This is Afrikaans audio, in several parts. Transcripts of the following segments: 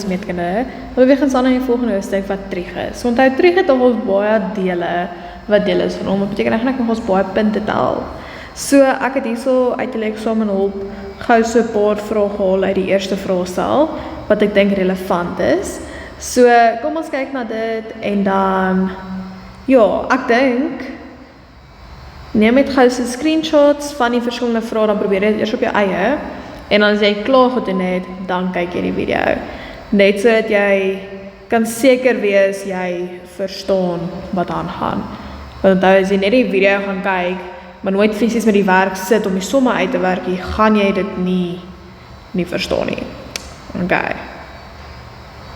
meetkinde, we begin aan die volgende hoofstuk wat trig is. Want hy trig het ons baie dele, wat deel is van hom, wat beteken eigenlijk nog ons baie punte tel. So, ek het hierso uit die eksamen hulp gou so 'n paar vrae gehaal uit die eerste vraestel, wat ek dink relevant is. So, kom ons kyk na dit, en dan, ja, ek dink, neem net gou so screenshots van die verskillende vrae, dan probeer jy dit eers op jou eie, en dan as jy klaar gedoen het, dan kyk jy die video. Net so dat jy kan seker wees, jy verstaan wat aangaan. Want onthou, as jy net die video gaan kyk, maar nooit fisies met die werk sit om die somme uit te werk, gaan jy dit nie verstaan nie. Okay.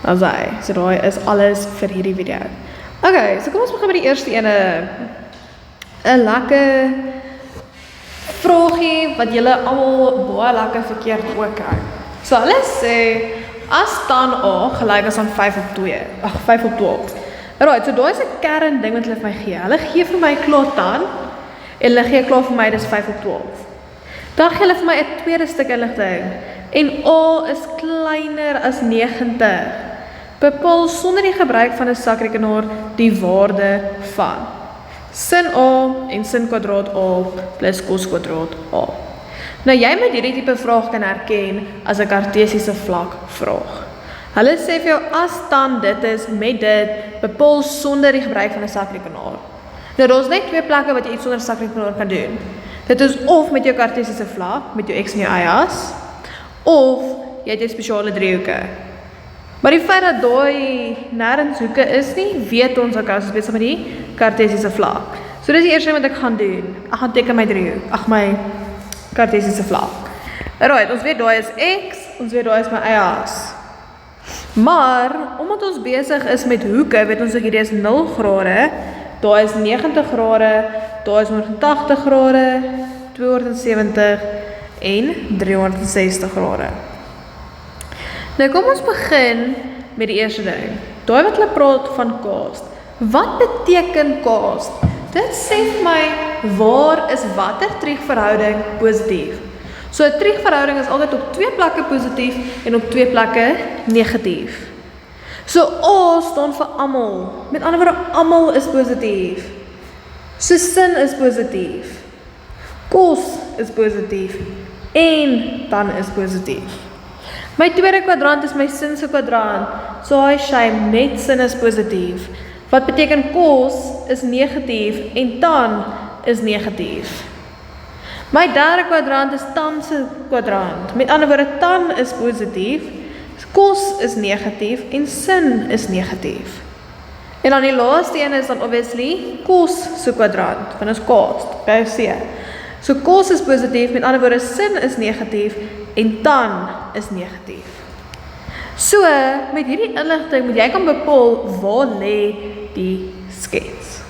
As hy, so daai is alles vir hierdie video. Okay, so kom ons begin met die eerste ene. 'n lekker vraagie wat julle almal baie lekker verkeerd ook kry. So hulle sê, as dan A gelyk is aan 5 op 2, 5 op 12. Alright, so daai is 'n kern ding wat hulle vir my gee. Hulle gee vir my klaar dan, en hulle gee klaar vir my, dis 5 op 12. Dan gee hulle vir my 'n tweede stuk inligting, en A is kleiner as 90. Bepaal sonder die gebruik van 'n sakrekenaar die waarde van sin A en sin kwadraat A plus cos kwadraat A. Nou jy moet hierdie tipe vraag kan herken as 'n kartesiese vlak vraag. Hulle sê vir jou, as dan dit is met dit, bepaal sonder die gebruik van 'n sakrekenaar. Nou daar is net twee plekke wat jy iets sonder 'n sakrekenaar kan doen. Dit is of met jou kartesiese vlak, met jou x en jou y-as, of jy het jou spesiale driehoeke. Maar die feit dat daai nêrens hoeke is nie, weet ons ook as ons besig met die kartesiese vlak. So dis die eerste ding wat ek gaan doen. Ek gaan teken my driehoek, my kartesiese vlak. Alright, ons weet daai is x, ons weet daai is my y-as. Maar omdat ons besig is met hoeke, weet ons ook hierdie is 0 grade, daai is 90 grade, daai is 180 grade, 270 en 360 grade. Nou kom ons begin met die eerste ding. Daai wat hulle praat van cast. Wat beteken cast? Dit sê vir my, waar is watter triegverhouding positief? So 'n triegverhouding is altyd op 2 plekke positief en op 2 plekke negatief. So A staan vir almal. Met ander woorde, almal is positief. So sin is positief. Cos is positief. En dan is positief. My tweede kwadrant is my sin se kwadrant. So hy sê net sin is positief. Wat beteken cos is negatief en tan is negatief. My derde kwadrant is tan se kwadrant. Met ander woorde, tan is positief, cos is negatief en sin is negatief. En dan die laaste een is dan obviously cos se kwadrant, want is cast, by C. So cos is positief, met ander woorde, sin is negatief en tan is negatief. So, met hierdie inligting moet jy kan bepaal waar lê die skets.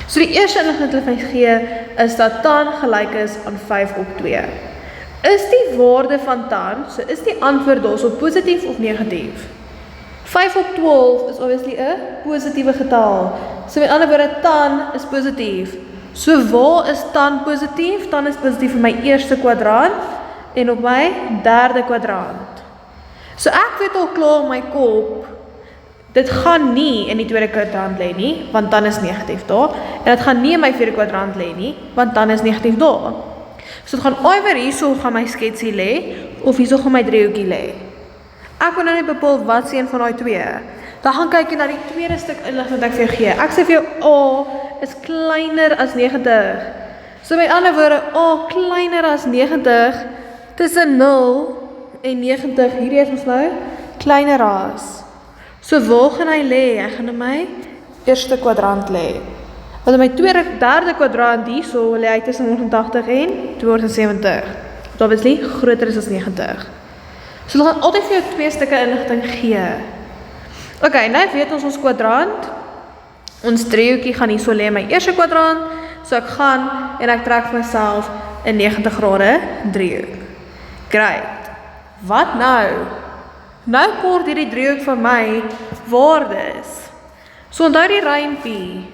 So die eerste inligting wat hulle gee is dat tan gelyk is aan 5 op 2. Is die waarde van tan, so is die antwoord daarso positief of negatief? 5 op 12 is obviously 'n positiewe getal. So met ander woorde, tan is positief. So waar is tan positief? Tan is positief in my eerste kwadrant en op my derde kwadrant. So ek weet al klaar in my kop, dit gaan nie in die tweede kwadrant lê nie, want dan is negatief daar. En dit gaan nie in my vierde kwadrant lê nie, want dan is negatief daar. So dit gaan oor hierso gaan my sketsie lê, of hierso gaan my driehoekie lê. Ek wil nou net bepaal wat se een van daai twee. Dan gaan kyk jy na die tweede stuk inligting wat ek vir jou gee. Ek sê vir jou A is kleiner as 90. So met ander woorde, A kleiner as 90 tussen 0 en 90, hierdie is ons nou kleiner as. So waar gaan hy lê? Hy gaan in my eerste kwadrant lê. Want in my derde kwadrant hierso lê hy tussen 180 en 270. Wat obviously groter is as 90. So hulle gaan altyd vir jou twee stukke inligting gee. Okay, nou weet ons kwadrant. Ons driehoekie gaan hierso lê in my eerste kwadrant. So ek gaan en ek trek vir myself 'n 90 grade driehoek. Great. Wat nou? Nou kort hierdie driehoek vir my waardes. So onthou die rympie.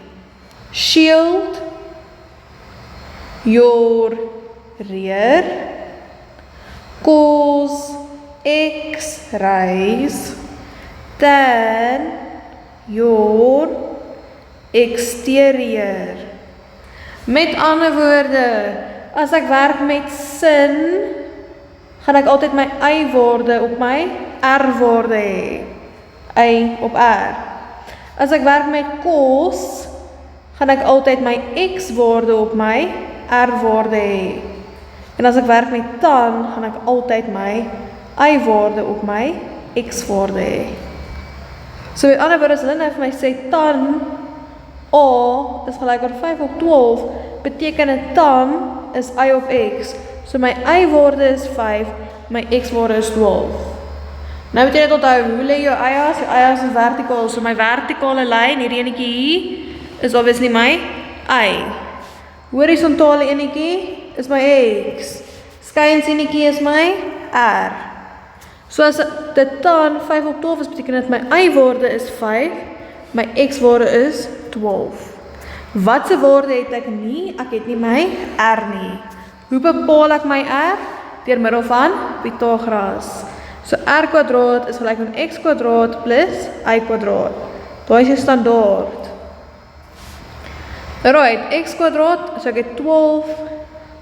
Shield your rear cause x rays than your exterior. Met ander woorde, as ek werk met sin, gaan ek altyd my y-woorde op my r-woorde hê. Y op r. As ek werk met kos, gaan ek altyd my x-woorde op my r-woorde hê. En as ek werk met tan, gaan ek altyd my y-woorde op my x-woorde hê. So met ander woorde, as hulle nou vir my sê tan A is gelyk aan 5 op 12, beteken dit tan is y op x. So my y-woorde is 5, my x-woorde is 12. Nou moet jy net onthou, hoe lê jou y-as? Jou y-as is vertikaal, so my vertikale lyn, hierdie enetjie hier, is obviously my y. Horisontale enetjie is my x. Skuins enetjie is my r. So as dit tan 5 op 12 is, beteken dit my y-woorde is 5, my x-woorde is 12. Watse woorde het ek nie? Ek het nie my r nie. Hoe bepaal ek my r? Deur middel van Pythagoras. So r kwadraat is gelyk aan x kwadraat plus y kwadraat. Daai is jou standaard. Alright, x kwadraat, so ek het 12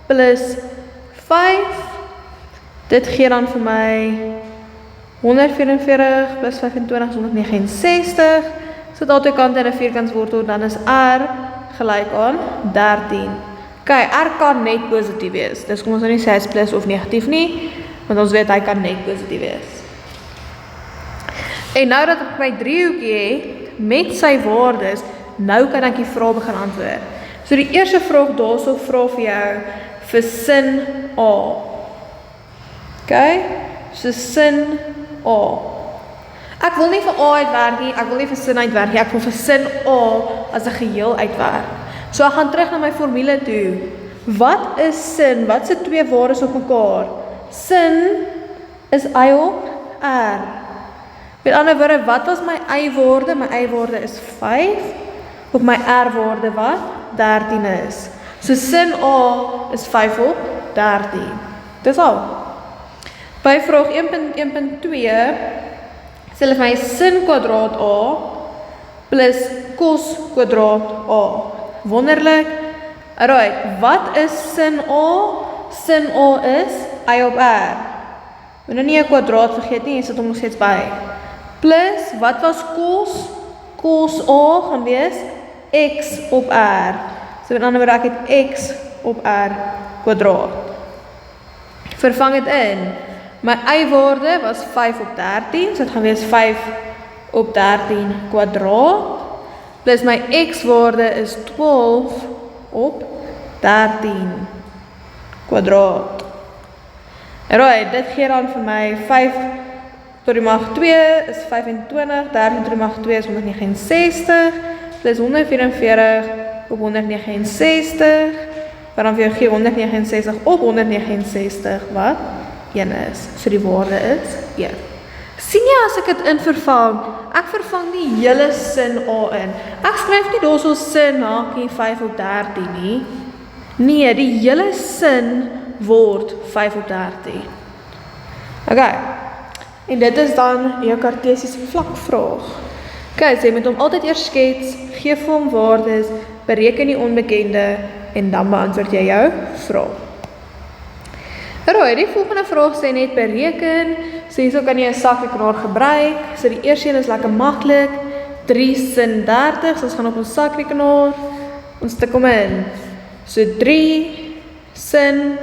plus 5. Dit gee dan vir my 144 plus 25 is 169. So dat albei kante in 'n vierkantswortel, dan is r gelyk aan 13. Okay, r kan net positief wees. Dis kom ons nou nie sê hy is plus of negatief nie, want ons weet hy kan net positief wees. En nou dat ek my driehoekie het met sy waardes, nou kan ek die vraag begin antwoord. So die eerste vraag daarso vra vir jou vir sin A. Okay? So sin A. Ek wil nie vir A uitwerk nie, ek wil nie vir sin uitwerk nie, ek wil vir sin A as 'n geheel uitwerk. So ek gaan terug na my formule toe. Wat is sin? Wat se twee waardes op mekaar? Sin is y op r. Met ander woorde, wat was my y-woorde? My y-woorde is 5, op my r-woorde wat? 13 is. So sin A is 5 op 13. Dis al. By vraag 1.1.2 sê hulle vir my sin kwadraat A plus kos kwadraat A. Wonderlik. Alright, wat is sin A? Sin A is y op r. Moet nou nie 'n kwadraat vergeet nie, jy sit hom nog steeds by. Plus, wat was kos? Kos A gaan wees x op r. So met ander woorde, ek het x op r kwadraat. Vervang dit in. My y-waarde was 5 op 13, so dit gaan wees 5 op 13 kwadraat, plus my x-waarde is 12 op 13 kwadraat. Alright, dit gee dan vir my 5 tot die mag 2 is 25, 13 tot die mag 2 is 169, plus 144 op 169, wat dan vir jou gee 169 op 169, wat? 1 is. So die waarde is 1. Sien jy as ek dit invervang? Ek vervang die hele sin A in. Ek skryf nie daarso sin hakie 5 op 13 nie. Nee, die hele sin word 5 op 13. Okay. En dit is dan jou kartesiese vlakvraag. Okay, so jy moet hom altyd eers skets, gee vir hom waardes, bereken die onbekende en dan beantwoord jy jou vraag. Alright, die volgende vraag sê net bereken, so hierso kan jy 'n sakrekenaar gebruik, so die eerste een is lekker maklik, 3 sin 30, so ons gaan op ons sakrekenaar, ons tik hom in, so 3 sin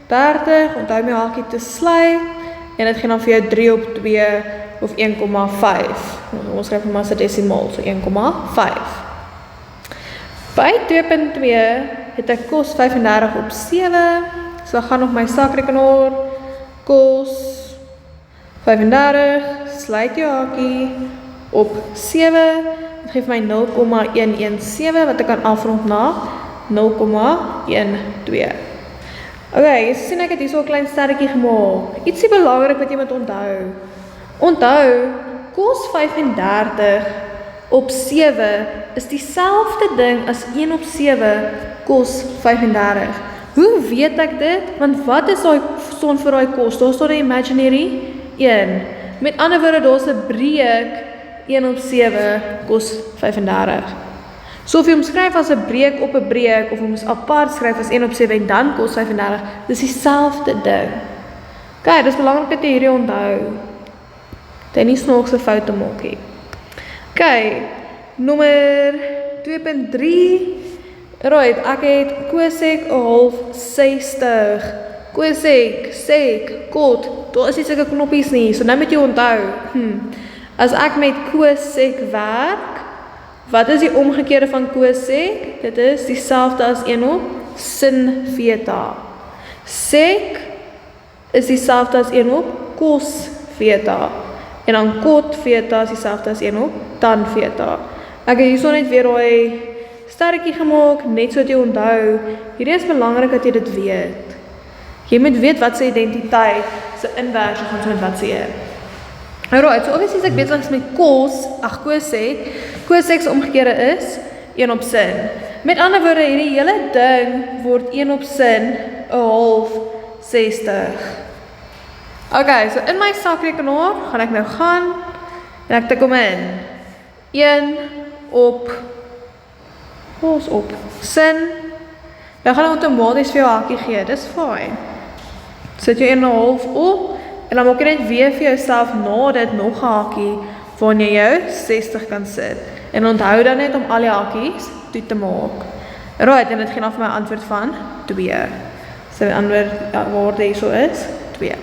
30, onthou my hakie te sluit, en dit gee dan vir jou 3 op 2 of 1,5, ons skryf hom as 'n desimaal, so 1,5. By 2.2 het ek kos 35 op 7, so ek gaan op my sakrekenaar, kos 35, sluit jou hakie op 7, dit geef my 0,117 wat ek kan afrond na 0,12. Okay, jy sien ek het hier so 'n klein sterretjie gemaak. Ietsie belangrik wat jy moet onthou. Onthou, kos 35 op 7 is dieselfde ding as 1 op 7 kos 35. Hoe weet ek dit? Want wat is daai son vir daai kos? Daar staan 'n imaginary 1. Met ander woorde, daar's 'n breek 1 op 7 kos 35. So of jy omskryf as 'n breek op 'n breek of ons apart skryf as 1 op 7 en dan kos 35, dis dieselfde ding. Okay, dis belangrik dat jy hierdie onthou. Dat jy nie snaakse foute maak nie. Okay, nommer 2.3. Right, ek het cosec 1/2 60. Cosec, sec, cot, daar is nie sulke knoppies nie, so nou moet jy onthou. As ek met cosec werk, wat is die omgekeerde van cosec? Dit is dieselfde as 1 op sin theta. Sec is dieselfde as 1 op cos theta. En dan cot theta is dieselfde as 1 op tan theta. Ek het hierso net weer daai sterretjie gemaak, net so dat jy onthou. Hierdie is belangrik dat jy dit weet. Jy moet weet wat sy identiteit, sy inverse gaan so met wat sy is. Alright, so obviously as ek besig is met cosec se omgekeerde is 1 op sin. Met ander woorde, hierdie hele ding word 1 op sin 1/2 60. Okay, so in my sakrekenaar gaan ek nou gaan en ek tik hom in. 1 op sin. Dan gaan hy outomaties vir jou hakie gee, dis fine. Sit jy 1,5 op en dan maak jy net weer vir jouself na dit nog 'n hakie waarin jy jou 60 kan sit. En onthou dan net om al die hakies toe te maak. Right, en dit gee dan vir my antwoord van 2. So die antwoord waar dit so is, 2.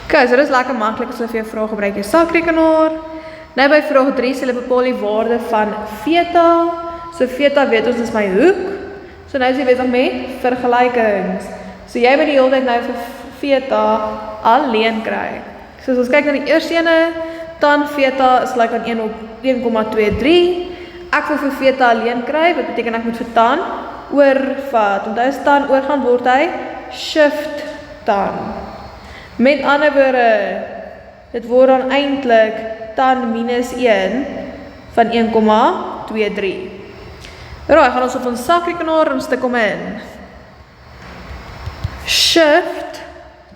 Okay, so dit is lekker maklik as jy vir jou vrae gebruik jou sakrekenaar. Nou by vraag 3 sê hulle bepaal die waarde van theta. So theta weet ons is my hoek. So nou is jy besig met vergelykings. So jy moet die hele tyd nou vir theta alleen kry. So as ons kyk na die eerste ene, tan theta is gelyk aan 1 op 1,23. Ek wil vir theta alleen kry, wat beteken ek moet vir tan oorvat. Onthou as tan oorgaan word hy shift tan. Met ander woorde, dit word dan eintlik tan minus 1 van 1,23. Raai, gaan ons op ons sakrekenaar ons tik hom in. Shift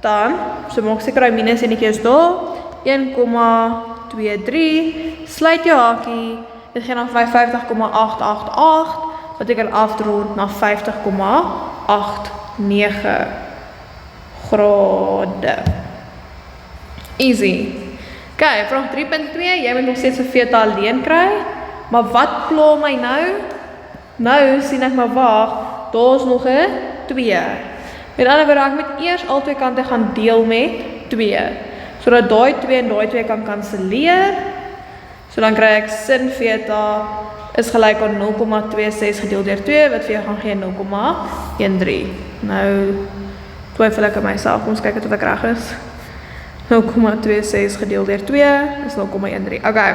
tan, so maak seker hy minus enetjie is daar, 1,23, sluit jou hakie, dit gee dan 50,888, wat ek kan afrond na 50,89 grade. Easy. Okay, vraag 3.2, jy moet nog steeds vir theta alleen kry, maar wat pla my nou? Nou sien ek maar wag, daar is nog 'n 2. Met ander woorde, ek moet eers al twee kante gaan deel met 2, sodat daai 2 en daai 2 kan kanselleer. So dan kry ek sin theta is gelyk aan 0,26 gedeel deur 2, wat vir jou gaan gee 0,13. Nou twyfel ek aan myself, kom ons kyk of ek reg is. 0,26 gedeel deur 2 is 0,13. Okay.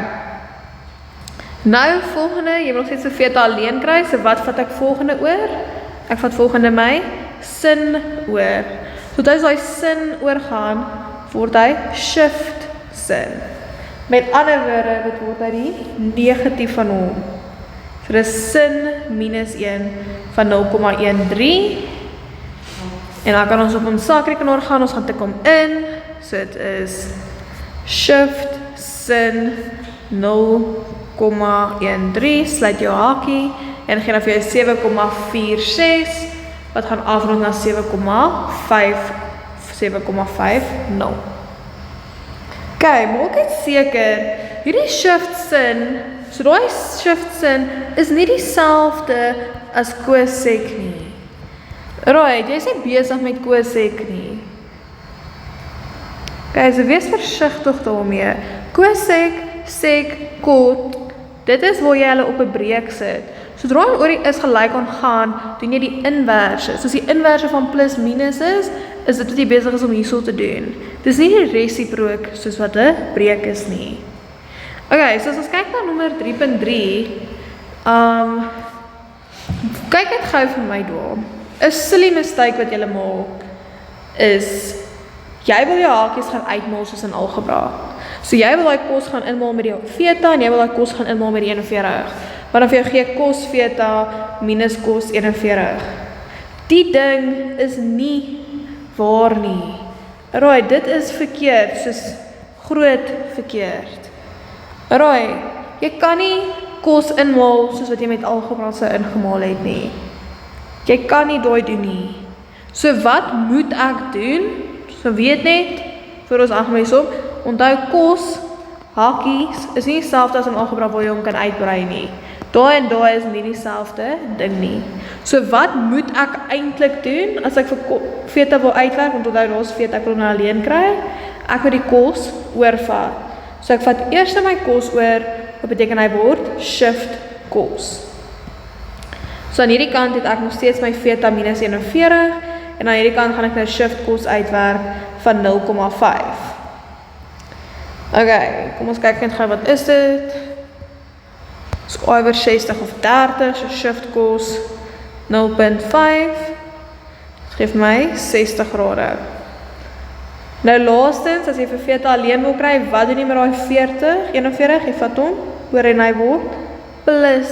Nou volgende, jy wil nog steeds so theta alleen kry, so wat vat ek volgende oor? Ek vat volgende my sin oor. So as hy sin oorgaan, word hy shift sin. Met ander woorde, dit word hy die negatief van hom. So dis sin minus 1 van 0,13. En dan kan ons op ons sakrekenaar gaan, ons gaan tik hom in. So dit is shift sin 0,13, sluit jou hakie en gee dan vir jou 7,46 wat gaan afrond na 7,50. Okay, maak dit seker, hierdie shift sin, so daai shift sin is nie dieselfde as cosec nie. Right, jy is nie besig met cosec nie. Okay, so wees versigtig daarmee. Cosec, sec, cot, dit is waar jy hulle op 'n breek sit. Sodra jy oor die is gelyk aan gaan, doen jy die inverse. Soos die inverse van plus minus is dit wat jy besig is om hierso te doen. Dis nie die resiprook soos wat 'n breek is nie. Okay, so as ons kyk na nommer 3.3, kyk net gou vir my daar. 'n silly mistake wat jy maak is jy wil jou hakies gaan uitmaal soos in algebra. So jy wil daai kos gaan inmaal met die theta en jy wil daai kos gaan inmaal met die 41. Maar dan vir jou gee kos theta minus kos 41. Die ding is nie waar nie. Right, dit is verkeerd, soos groot verkeerd. Alraai, jy kan nie kos inmaal soos wat jy met algebra sou ingemaal het nie. Jy kan nie daai doen nie. So wat moet ek doen? So weet net, vir ons algemeen som, onthou kos, hakies, is nie dieselfde as in algebra waar jy hom kan uitbrei nie. Daai en daai is nie dieselfde ding nie. So wat moet ek eintlik doen as ek vir feta wil uitwerk, want onthou daar's feta ek wil nou alleen kry, ek moet die kos oorvat. So ek vat eers my kos oor, wat beteken hy word shift kos. So aan hierdie kant het ek nog steeds my feta minus 41 en aan hierdie kant gaan ek nou shift kos uitwerk van 0,5. Ok, kom ons kyk net gou wat is dit. Is oor 60 of 30, so shift kos 0,5. Dit geef my 60 grade. Nou laastens, as jy vir feta alleen wil kry, wat doen jy met daai 40, 41, jy vat hom, oor en hy word plus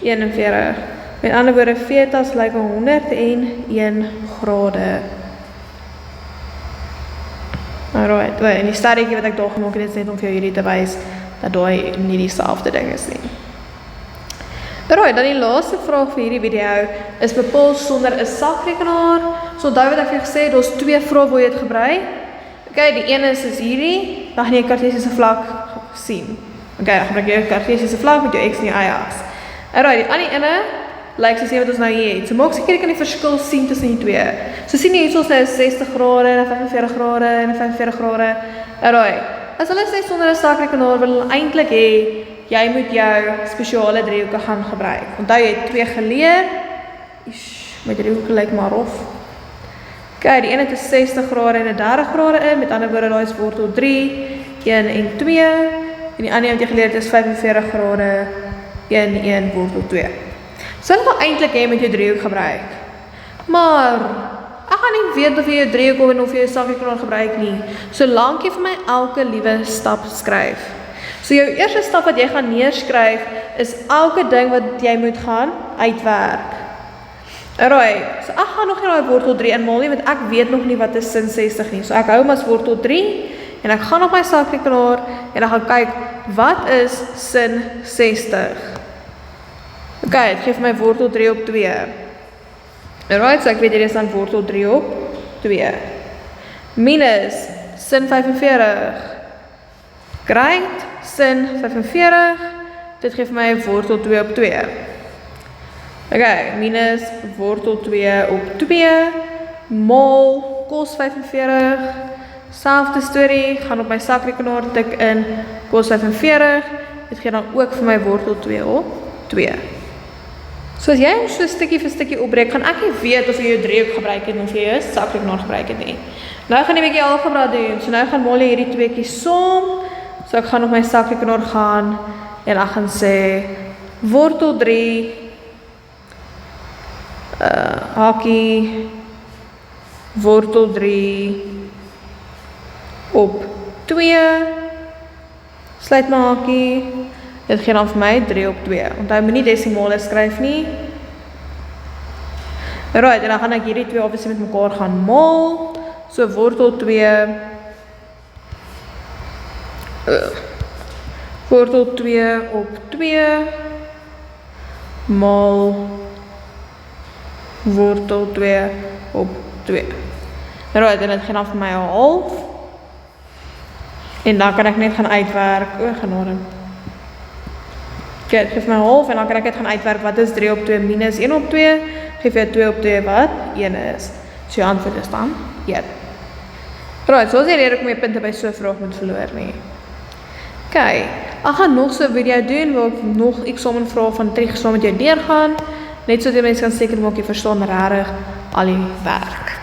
41. Met ander woorde, fetas lyk 101 grade. Alright, en die stadietjie wat ek daar gemaak het, is net om vir jou hierdie te wys, dat daai nie dieselfde ding is nie. Alright, dan die laaste vraag vir hierdie video, is bepaal sonder 'n sakrekenaar. So onthou wat ek vir gesê, daar's 2 vrae waar jy dit gebruik. Okay, die ene is hierdie, dan gaan jy 'n kartesiese vlak sien. Okay, dan gebruik jy 'n kartesiese vlak met jou x en jou y-as. Alright, die ander ene, lyk soos wat ons nou hier het. So maak seker jy kan die verskil sien tussen die twee. So sien jy hier ons nou 60 grade en 45 grade en 45 grade. Alright, as hulle sê sonder 'n sakrekenaar wil hulle eintlik hê jy moet jou spesiale driehoeke gaan gebruik. Onthou jy het 2 geleer. My driehoeke lyk maar rof. Okay, die ene het 60 grade en 30 grade in, met ander woorde daai is wortel 3, 1 en 2. En die ander wat jy geleer het is 45 grade, 1 wortel 2. So hulle wil eintlik hê met jou driehoek gebruik. Maar ek gaan nie weet of jy jou driehoek of jy jou sakrekenaar gebruik nie, solank jy vir my elke liewe stap skryf. So jou eerste stap wat jy gaan neerskryf, is elke ding wat jy moet gaan uitwerk. Alright, so ek gaan nog nie daai wortel 3 inmaal nie, want ek weet nog nie wat is sin 60 nie. So ek hou hom as wortel 3, en ek gaan op my sakrekenaar, en ek gaan kyk, wat is sin 60? Okay, het geef my wortel 3 op 2. Alright, so ek weet hier is dan wortel 3 op 2. Minus sin 45. Great, sin 45. Dit geef my wortel 2 op 2. Okay, minus wortel 2 op 2. Mol, kos 45. Selfde storie, gaan op my sakrekenaar tik in kos 45. Dit gee dan ook vir my wortel 2 op 2. So as jy hom so stukkie vir stukkie opbreek, gaan ek nie weet of jy jou driehoek gebruik het of jy jou sakrekenaar gebruik het nie. Nou gaan jy 'n bietjie algebra doen. So nou gaan mol jy hierdie tweeetjies som. So ek gaan op my sakrekenaar gaan en ek gaan sê wortel 3 hakie wortel 3 op 2 sluit my hakie. Dit gee dan vir my 3 op 2. Onthou moenie desimale skryf nie. Right, en dan gaan ek hierdie twee obviously met mekaar gaan maal. So wortel 2 wortel 2 op 2 maal wortel 2 op 2. Right, en dit gee dan vir my 'n half. En dan kan ek net gaan uitwerk. O, genade. Okay, dit geef my 'n half en dan kan ek dit gaan uitwerk. Wat is 3 op 2 minus 1 op 2? Geef jy 2 op 2 wat 1 is. So jou antwoord is dan 1. Right, so as jy rede kom jy punte by so 'n vraag moet verloor nie. Okay, ek gaan nog so 'n video doen waar ek nog eksamenvrae van 3 saam met jou deurgaan. Net so dat jy mense kan seker maak jy verstaan regtig al die werk.